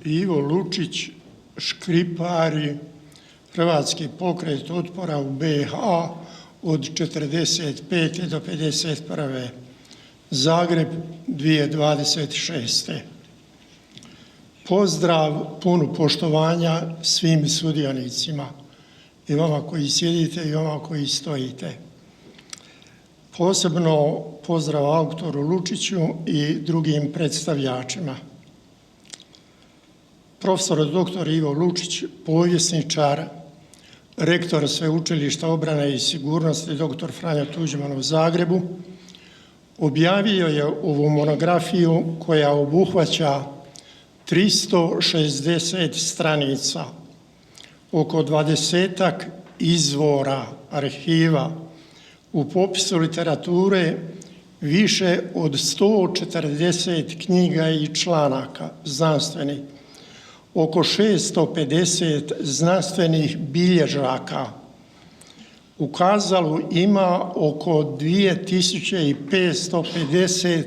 Ivo Lučić, škripari, Hrvatski pokret otpora u BiH od 45. do 51. Zagreb 2026. Pozdrav, puno poštovanja svim sudionicima, i vama koji sjedite i vama koji stojite. Posebno pozdrav autoru Lučiću i drugim predstavljačima. Profesor dr. Ivo Lučić, povjesničar, rektor Sveučilišta obrane i sigurnosti dr. Franjo Tuđman u Zagrebu, objavio je ovu monografiju koja obuhvaća 360 stranica, oko 20-ak izvora, arhiva, u popisu literature više od 140 knjiga i članaka znanstvenih, oko 650 znanstvenih bilježaka. U kazalu ima oko 2550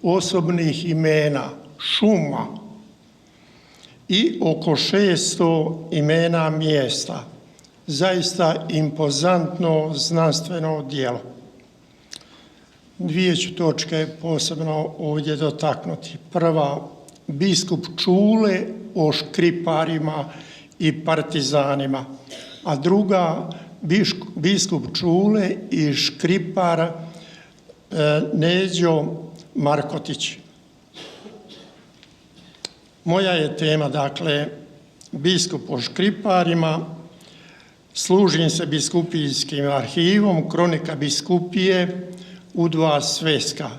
osobnih imena, šuma, i oko 600 imena mjesta. Zaista impozantno znanstveno djelo. Dvije ću točke posebno ovdje dotaknuti. Prva, biskup Čule o škriparima i partizanima, a druga, biskup Čule i škripar Neđo Markotić. Moja je tema, dakle, biskup o škriparima, služim se biskupijskim arhivom, kronika biskupije u 2 sveska,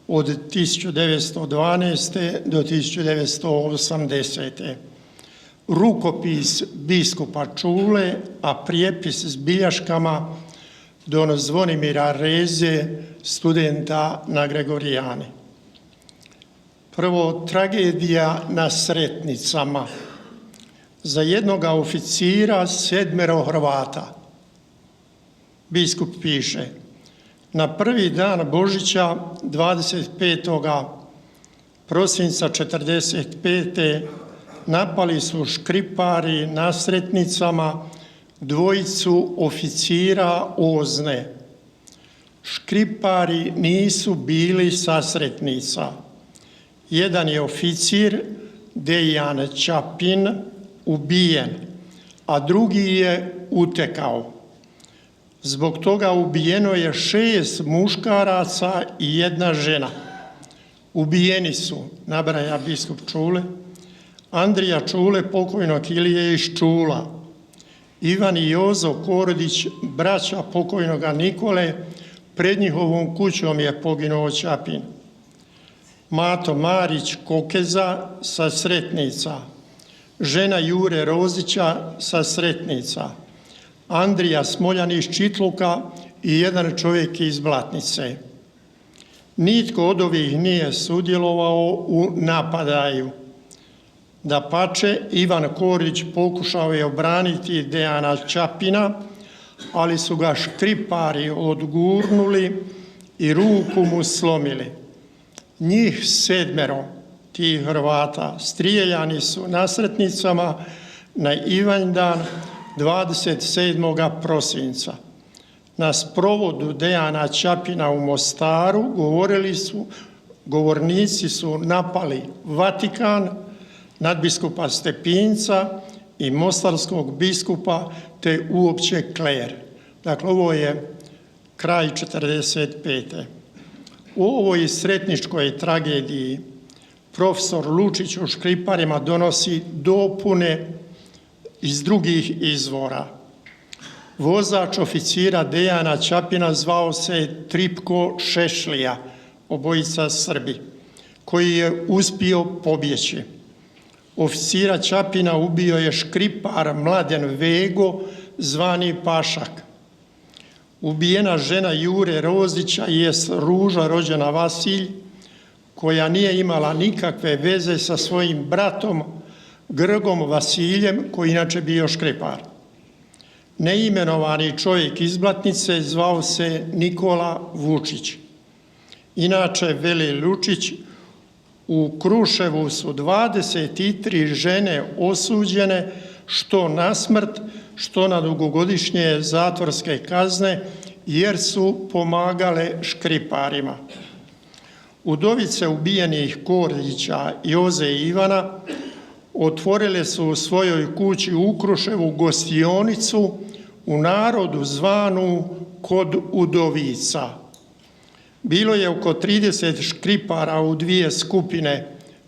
od 1912. do 1980. Rukopis biskupa Čule, a prijepis s biljaškama don Zvonimira Reze, studenta na Gregorijani. Prvo, tragedija na Sretnicama. Za jednoga oficira 7 Hrvata. Biskup piše: na prvi dan Božića, 25. prosinca 45. napali su škripari na Sretnicama 2 oficira OZNE. Škripari nisu bili sa Sretnica. Jedan je oficir, Dejan Čapin, ubijen, a drugi je utekao. Zbog toga ubijeno je 6 muškaraca i 1 žena. Ubijeni su, nabraja biskup Čule, Andrija Čule, pokojnog Ilije iz Čula, Ivan i Jozo Kordić, braća pokojnoga Nikole, pred njihovom kućom je poginuo Čapin. Mato Marić Kokeza sa Sretnica, žena Jure Rozića sa Sretnica, Andrija Smoljan iz Čitluka i 1 čovjek iz Blatnice. Nitko od ovih nije sudjelovao u napadaju. Dapače, Ivan Kordić pokušao je obraniti Dejana Čapina, ali su ga škripari odgurnuli i ruku mu slomili. Njih 7, tih Hrvata, strijeljani su na Sretnicama na Ivanjdan 27. prosinca. Na sprovodu Dejana Čapina u Mostaru govornici su napali Vatikan, nadbiskupa Stepinca i mostarskog biskupa, te uopće kler. Dakle, ovo je kraj 45. U ovoj sretničkoj tragediji profesor Lučić o škriparima donosi dopune iz drugih izvora. Vozač oficira Dejana Čapina zvao se Tripko Šešlija, obojica Srbi, koji je uspio pobjeći. Oficira Čapina ubio je škripar Mladen Vego, zvani Pašak. Ubijena žena Jure Rozića je Ruža rođena Vasilj, koja nije imala nikakve veze sa svojim bratom Grgom Vasiljem, koji inače bio škripar. Neimenovani čovjek iz Blatnice zvao se Nikola Vučić. Inače, veli Lučić, u Kruševu su 23 žene osuđene što na smrt, što na dugogodišnje zatvorske kazne, jer su pomagale škriparima. Udovice ubijenih Kordića, Joze i Ivana otvorile su u svojoj kući u Kruševu gostionicu u narodu zvanu Kod udovica. Bilo je oko 30 škripara u dvije skupine,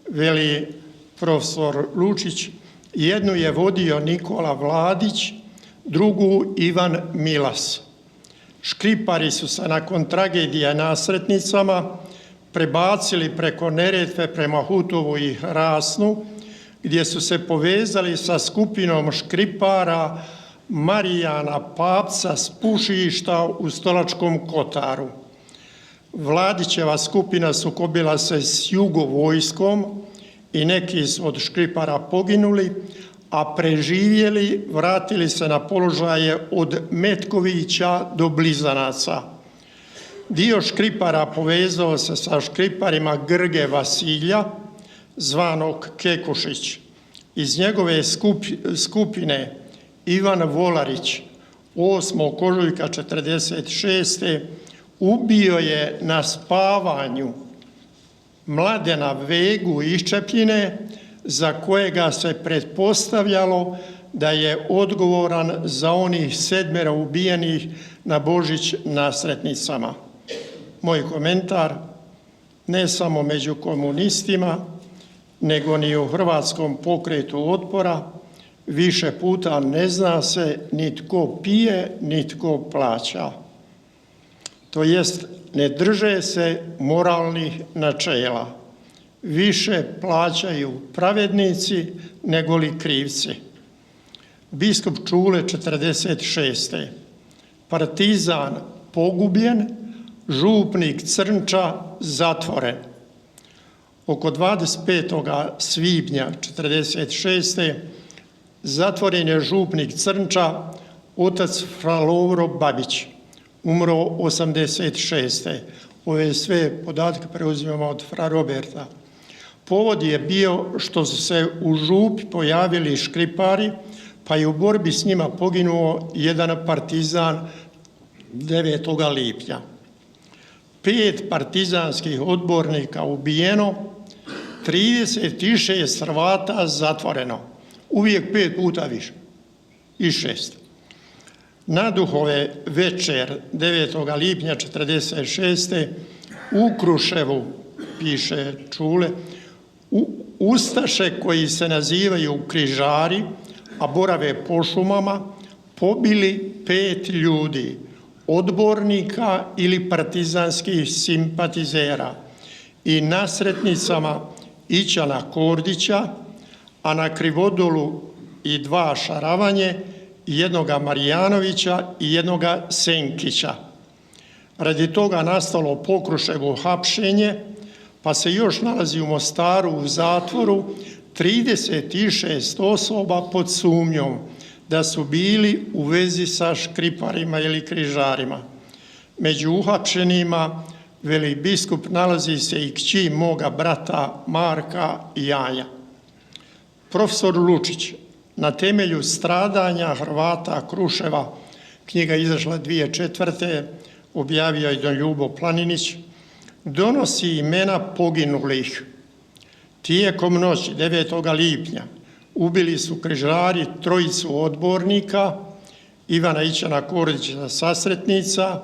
veli profesor Lučić. Jednu je vodio Nikola Vladić, drugu Ivan Milas. Škripari su se nakon tragedije na Sretnicama prebacili preko Neretve prema Hutovu i Hrasnu, gdje su se povezali sa skupinom škripara Marijana Papca s Pušišta u Stolačkom Kotaru. Vladićeva skupina sukobila se s jugovojskom i neki su od škripara poginuli, a preživjeli vratili se na položaje od Metkovića do Blizanaca. Dio škripara povezao se sa škriparima Grge Vasilja, zvanog Kekušić. Iz njegove skupine Ivan Volarić 8. ožujka 1946. ubio je na spavanju Mladena Vegu iz Čepljine, za kojega se pretpostavljalo da je odgovoran za onih 7 ubijenih na Božić na Sretnicama. Moj komentar: ne samo među komunistima, nego ni u Hrvatskom pokretu otpora više puta ne zna se ni tko pije, ni tko plaća. To jest, ne drže se moralnih načela. Više plaćaju pravednici nego li krivci. Biskup Čule 46. Partizan pogubljen, župnik Crnča zatvoren. Oko 25. svibnja 1946. zatvoren je župnik Crnča, otac fra Lovro Babić, umro 86. Ove sve podatke preuzimamo od fra Roberta. Povod je bio što su se u župi pojavili škripari, pa je u borbi s njima poginuo jedan partizan 9. lipnja. 5 partizanskih odbornika ubijeno, 36 Hrvata zatvoreno. Uvijek 5 puta više. I 6. Na Duhove večer 9. lipnja 1946. u Kruševu, piše Čule, ustaše koji se nazivaju križari, a borave po šumama, pobili 5 ljudi, odbornika ili partizanskih simpatizera, i na Sretnicama Ićana Kordića, a na Krivodolu i 2 Šaravanje, jednoga Marijanovića i jednoga Senkića. Radi toga nastalo po Kruševu hapšenje, pa se još nalazi u Mostaru u zatvoru 36 osoba pod sumnjom da su bili u vezi sa škriparima ili križarima. Među uhapšenima, veli biskup, nalazi se i kći moga brata Marka i Janja. Profesor Lučić, na temelju stradanja Hrvata Kruševa, knjiga izašla 2004. objavio je don Ljubo Planinić, donosi imena poginulih. Tijekom noći 9. lipnja ubili su križari 3 odbornika, Ivana Ićana Kordića sa Sretnica,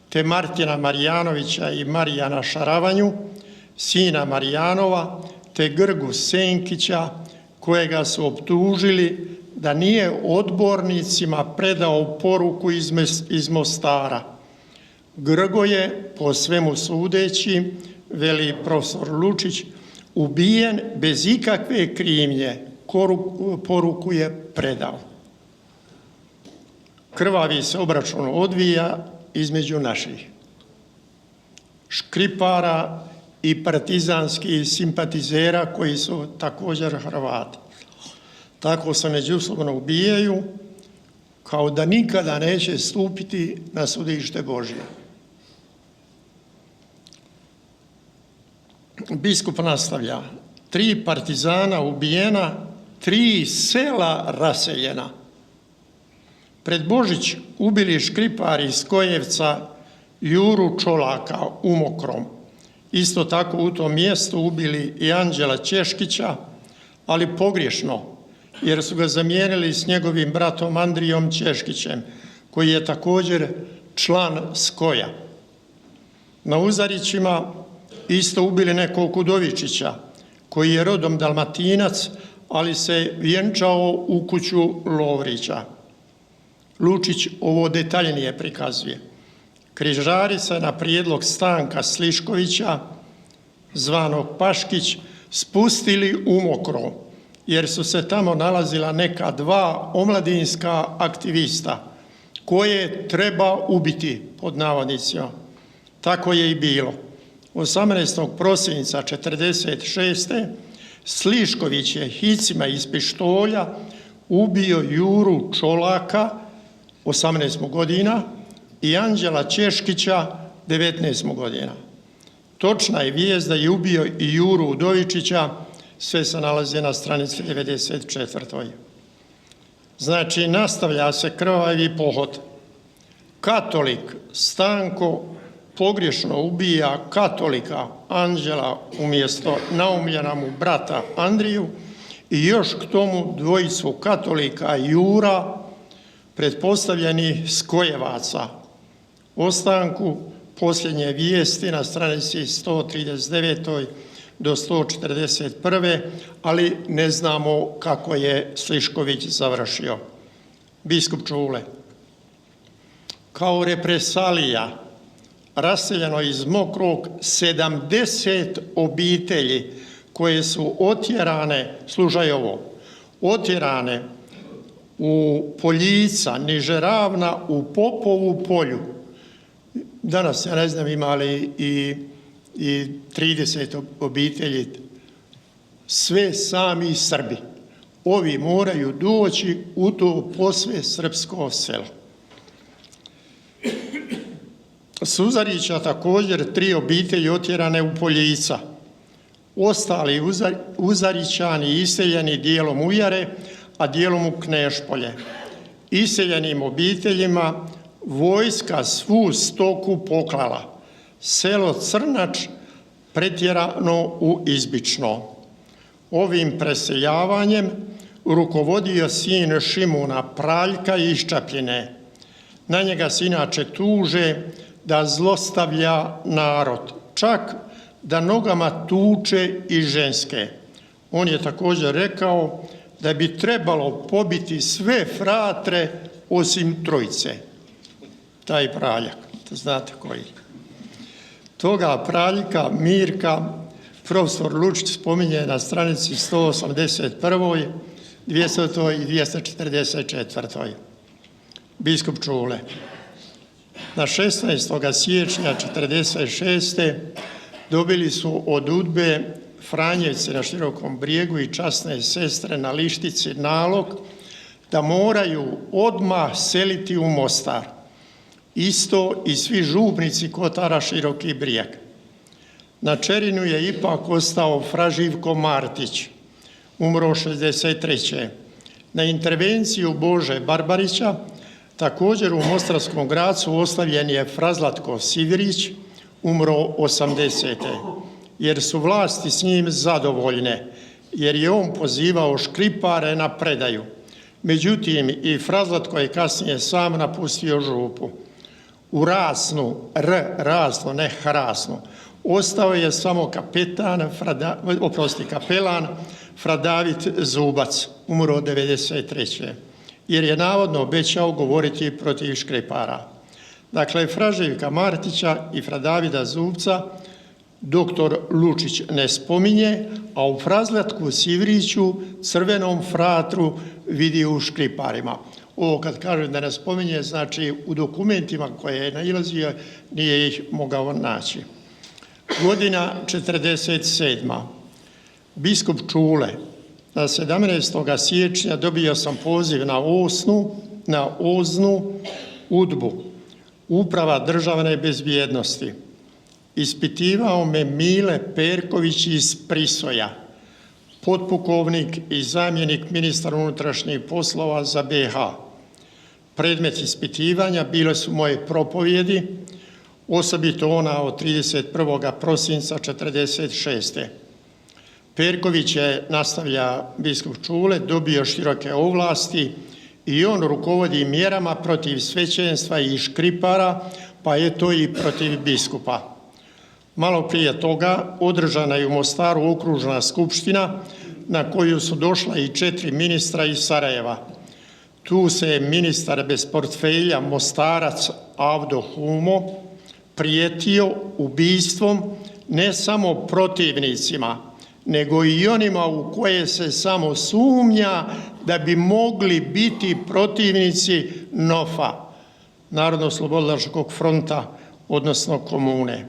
te Martina Marijanovića i Marijana Šaravanju, sina Marijanova, te Grgu Senkića, kojega su optužili da nije odbornicima predao poruku iz Mostara. Grgo je, po svemu sudeći, veli profesor Lučić, ubijen bez ikakve krivnje, poruku je predao. Krvavi se obračun odvija između naših škripara i partizanskih simpatizera koji su također Hrvati. Tako se međusobno ubijaju, kao da nikada neće stupiti na sudište Božje. biskup nastavlja, 3 partizana ubijena, 3 sela raseljena. Pred Božić ubili Škripari iz Kojevca Juru Čolaka u Mokrom. Isto tako u tom mjestu ubili i Anđela Češkića, ali pogrešno, jer su ga zamijenili s njegovim bratom Andrijom Češkićem, koji je također član Skoja. Na Uzarićima isto ubili nekog Udovičića, koji je rodom Dalmatinac, ali se vjenčao u kuću Lovrića. Lučić ovo detaljnije prikazuje. Križari se na prijedlog Stanka Sliškovića, zvanog Paškić, spustili u Mokro, jer su se tamo nalazila neka 2 omladinska aktivista koje treba ubiti, pod navodnicima. Tako je i bilo. 18. prosinca 1946. Slišković je hicima iz pištolja ubio Juru Čolaka, 18 godina, i Anđela Češkića, 19 godina. Točna je vijest da je ubio i Juru Udovičića, sve se nalazi na stranici 94. Znači, nastavlja se krvavi pohod. Katolik Stanko pogrešno ubija katolika Anđela umjesto naumljena mu brata Andriju i još k tomu 2 katolika Jura, pretpostavljeni Skojevaca. O Stanku posljednje vijesti na stranici 139. do 141. ali ne znamo kako je Slišković završio. Biskup Čule. Kao represalija raseljeno iz Mokrog 70 obitelji koje su otjerane, slušaj ovo, otjerane u Poljica, niže Ravna, u Popovu polju. Danas, ja ne znam, imali i 30 obitelji, sve sami Srbi. Ovi moraju doći u to posve srpsko selo. Suzarića također 3 obitelji otjerane u Poljica. Ostali Uzarićani iseljeni dijelom u Jare, a dijelom u Knešpolje. Iseljenim obiteljima vojska svu stoku poklala. Selo Crnač pretjerano u Izbično. Ovim preseljavanjem rukovodio sin Šimuna Praljka iz Čapljine. Na njega se inače tuže da zlostavlja narod, čak da nogama tuče i ženske. On je također rekao da bi trebalo pobiti sve fratre osim 3. Taj Praljak, to znate koji. Toga Praljka, Mirka, profesor Lučić spominje na stranici 181., 200. i 244. Biskup Čule. Na 16. siječnja 1946. dobili su od UDBE Franjevci na Širokom Brijegu i časne sestre na Lištici nalog da moraju odmah seliti u Mostar. Isto i svi župnici Kotara Široki Brijeg. Na Čerinu je ipak ostao fra Živko Martić, umro 63. Na intervenciju Bože Barbarića, također u Mostarskom Gracu ostavljen je fra Zlatko Sivirić, umro 80. jer su vlasti s njim zadovoljne, jer je on pozivao Škripare na predaju. Međutim, i fra Zlatko je kasnije sam napustio župu. U Rasnu, Rasno, ne Hrasnu, ostao je samo kapelan fra David Zubac, umro 93. jer je navodno obećao govoriti protiv Škripara. Dakle, fra Živka Martića i fra Davida Zubca doktor Lučić ne spominje, a u fra Zlatku Siviriću, crvenom fratru, vidi u Škriparima. Ovo kad kažem da ne spominje, znači u dokumentima koje je nailazio nije ih mogao naći. Godina 47. Biskup Čule. Na 17. siječnja dobio sam poziv na Oznu UDBU, Uprava državne bezbjednosti. ispitivao me Mile Perković iz Prisoja, potpukovnik i zamjenik ministra unutrašnjih poslova za BiH. Predmet ispitivanja bile su moje propovjedi, osobito ona od 31. prosinca 1946. Perković je, nastavlja biskup Čule, dobio široke ovlasti i on rukovodi mjerama protiv svećenstva i škripara, pa je to i protiv biskupa. Malo prije toga održana je u Mostaru okružna skupština na koju su došla i 4 ministra iz Sarajeva. Tu se je ministar bez portfelja Mostarac Avdo Humo prijetio ubistvom ne samo protivnicima, nego i onima u koje se samo sumnja da bi mogli biti protivnici NOF-a, Narodno-oslobodilačkog fronta, odnosno komune.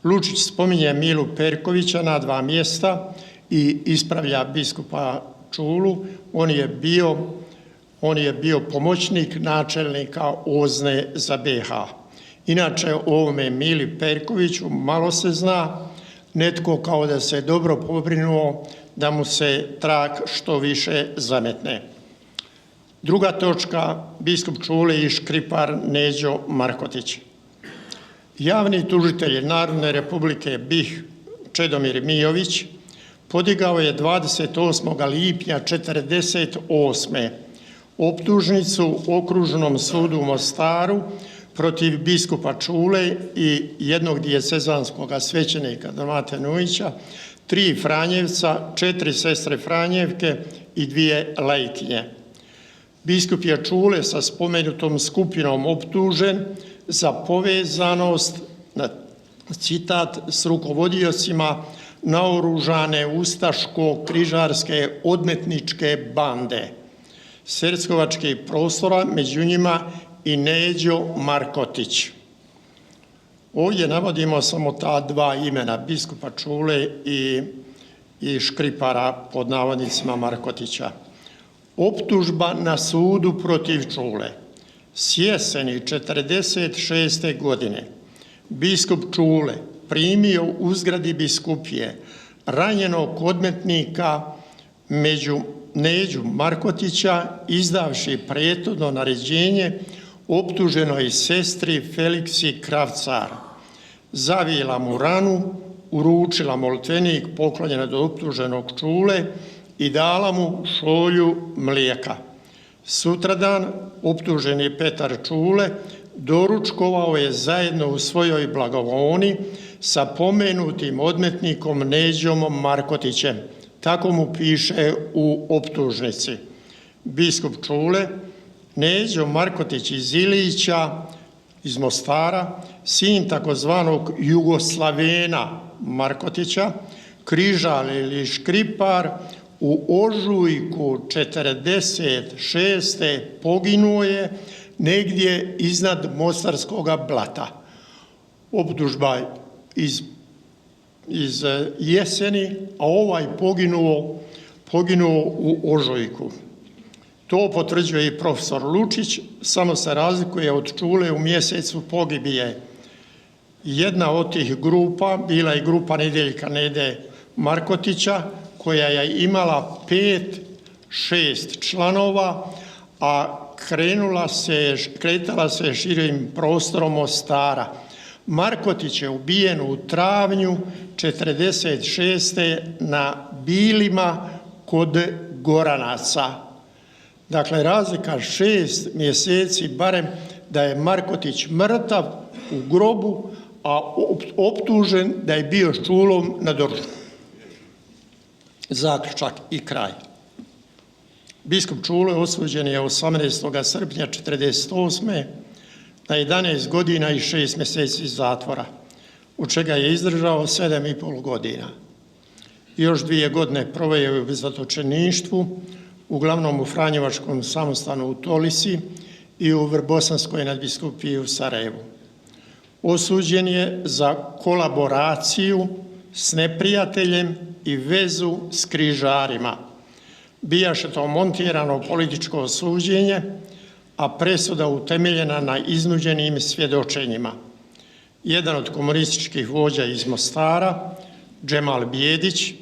Lučić spominje Milu Perkovića na 2 mjesta i ispravlja biskupa Čulu. On je bio pomoćnik načelnika OZNE za BiH. Inače, o ovome Mili Perkoviću malo se zna, netko kao da se dobro pobrinuo da mu se trag što više zametne. Druga točka, biskup Čule i škripar Neđo Markotić. Javni tužitelj Narodne republike BiH Čedomir Mijović podigao je 28. lipnja 1948. optužnicu Okružnom sudu u Mostaru protiv biskupa Čule i jednog dijecezanskog svećenika Mate Nujića, 3 Franjevca, 4 sestre Franjevke i 2 laikinje. Biskup je Čule sa spomenutom skupinom optužen za povezanost, citat, s rukovodiocima naoružane ustaško-križarske odmetničke bande Serskovačkih prostora, među njima i Neđo Markotić. Ovdje navodimo samo ta 2 imena, biskupa Čule i škripara, pod navodnicima, Markotića. Optužba na sudu protiv Čule. S jeseni 1946. godine biskup Čule primio u zgradi biskupije ranjenog odmetnika Neđu Markotića, izdavši prethodno naređenje optuženoj sestri Feliksi Kravcar. Zavila mu ranu, uručila molitvenik poklonjen od optuženog Čule i dala mu šolju mlijeka. Sutradan optuženi Petar Čule doručkovao je zajedno u svojoj blagovoni sa pomenutim odmetnikom Neđom Markotićem. Tako mu piše u optužnici. Biskup Čule, Neđo Markotić iz Ilića, iz Mostara, sin takozvanog Jugoslavena Markotića, križar ili škripar, u ožujku 1946. poginuo je negdje iznad Mostarskog blata. Optužba iz jeseni, a ovaj poginuo u ožujku. To potvrđuje i profesor Lučić, samo se razlikuje od Čule u mjesecu pogibije. Jedna od tih grupa bila je grupa Nedeljka Nede Markotića, koja je imala 5-6 članova, a kretala se širim prostorom Mostara. Markotić je ubijen u travnju 1946. na Bilima kod Goranaca. Dakle, razlika 6 mjeseci barem da je Markotić mrtav u grobu, a optužen da je bio s Čulom na doručku. Zaključak i kraj. Biskup Čule osuđen je 18. srpnja 1948. na 11 godina i 6 mjeseci zatvora, od čega je izdržao 7,5 godina. Još 2 godine proveo je u zatočeništvu, uglavnom u Franjevačkom samostanu u Tolisi i u Vrbosanskoj nadbiskupiji u Sarajevu. Osuđen je za kolaboraciju s neprijateljem i vezu s križarima. Bijaše to montirano političko suđenje, a presuda utemeljena na iznuđenim svjedočenjima. jedan od komunističkih vođa iz Mostara, Džemal Bijedić,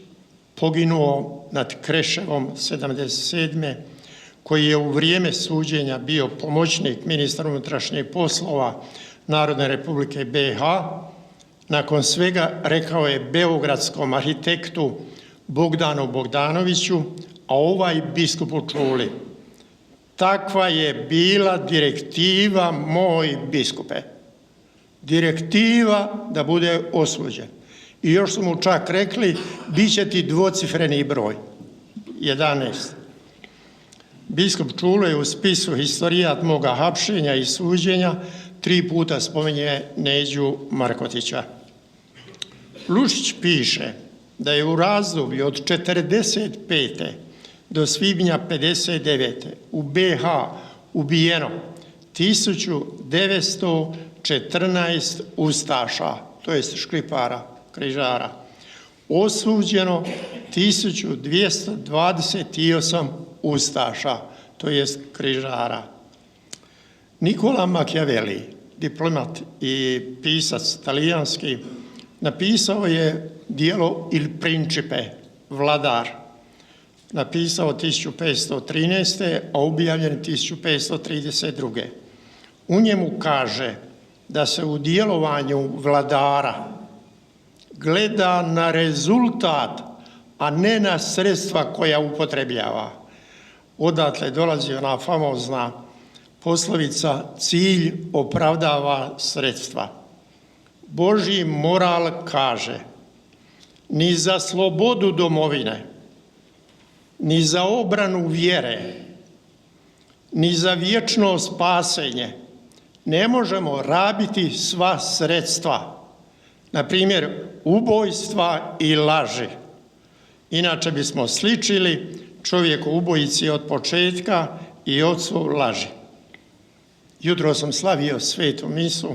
poginuo nad Kreševom 1977. koji je u vrijeme suđenja bio pomoćnik ministra unutrašnjih poslova Narodne republike BiH. Nakon svega rekao je beogradskom arhitektu Bogdanu Bogdanoviću, a ovaj biskupu Čuli: takva je bila direktiva, moj biskupe. Direktiva da bude osuđen. I još su mu čak rekli, bit će ti dvocifreni broj, 11. Biskup Čulo je u spisu Historijat moga hapšenja i suđenja 3 puta spominje Neđu Markotića. Lučić piše da je u razdoblju od 1945. do svibnja 1959. u BiH ubijeno 1914 ustaša, to jest škripara, križara, osuđeno 1228 ustaša, to jest križara. Nikola Machiavelli, diplomat i pisac talijanski, napisao je djelo Il Principe, Vladar, napisao 1513. a objavljen 1532. U njemu kaže da se u djelovanju vladara gleda na rezultat, a ne na sredstva koja upotrebljava. Odatle dolazi ona famozna poslovica: cilj opravdava sredstva. Božji moral kaže: ni za slobodu domovine, ni za obranu vjere, ni za vječno spasenje ne možemo rabiti sva sredstva, na primjer ubojstva i laži. Inače bismo sličili čovjeku ubojici od početka i ocu laži. Jutro sam slavio svetu misu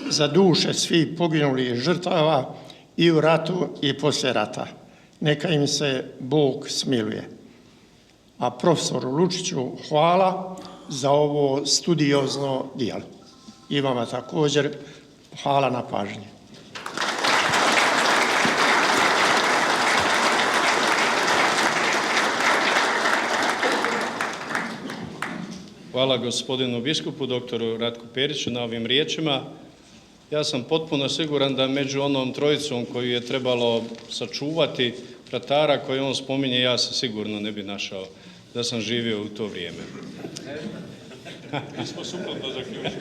za duše svih poginulih žrtava i u ratu i poslije rata. Neka im se Bog smiluje. A profesoru Lučiću hvala za ovo studiozno djelo. I vama također hvala na pažnji. Hvala gospodinu biskupu, doktoru Ratku Periću, na ovim riječima. Ja sam potpuno siguran da među onom trojicom koju je trebalo sačuvati, vratara koje on spominje, ja se sigurno ne bi našao da sam živio u to vrijeme. Mi smo suprotno zaključili.